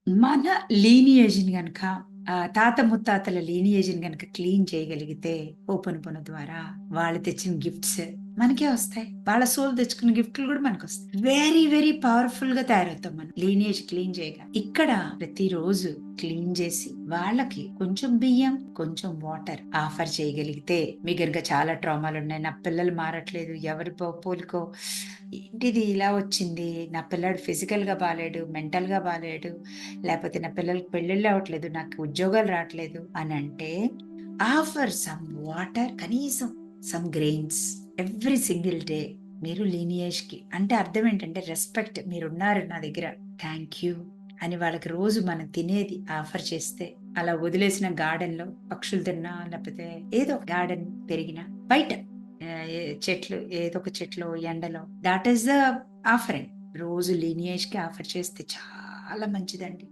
మన లీనియేజ్‌ని గనక తాత ముత్తాతల లీనియేజ్‌ని గనక క్లీన్ చేయగలిగితే హోపనుపోన ద్వారా వాళ్ళు తెచ్చిన గిఫ్ట్స్ మనకే వస్తాయి. వాళ్ళ సోల్ తెచ్చుకున్న గిఫ్ట్‌లు గూడా మనకొస్తాయి. వెరీ, వెరీ పవర్‌ఫుల్‌గా తయారవుతాం మనం లీనియేజ్ క్లీన్ చేయగా. ఇక్కడ ప్రతిరోజు క్లీన్ చేసి వాళ్ళకి కొంచెం బియ్యం, కొంచెం వాటర్ ఆఫర్ చేయగలిగితే మీ గనుక చాలా ట్రామాలున్నాయి. నా పిల్లలు మారట్లేదు. ఎవరి పోలికో ఏంటిది ఇలా వచ్చింది? నా పిల్లాడు ఫిజికల్‌గా బాలేడు, మెంటల్‌గా బాలేడు. లేపోతే నా పిల్లలకి పెళ్ళిళ్ళు అవ్వట్లేదు. నాకు ఉద్యోగాలు రాట్లేదు అనంటే, ఆఫర్ సమ్ వాటర్ కనీసం some grains every single day. మీరు లీనియేజ్‌కి అంటే అర్థం ఏంటంటే రెస్పెక్ట్. మీరున్నారు నా దగ్గర. థాంక్ యూ అని వాళ్ళకి రోజు మనం తినేది ఆఫర్ చేస్తే, అలా వదిలేసిన గార్డెన్‌లో పక్షులు తిన్నా, లేపోతే ఏదో గార్డెన్ పెరిగినా బయట చెట్లు ఏదో ఒక చెట్లో ఎండలో థాట్ ఈస్ ద ఆఫరింగ్. రోజు లీనియేజ్‌కి ఆఫర్ చేస్తే చాలా మంచిదండి.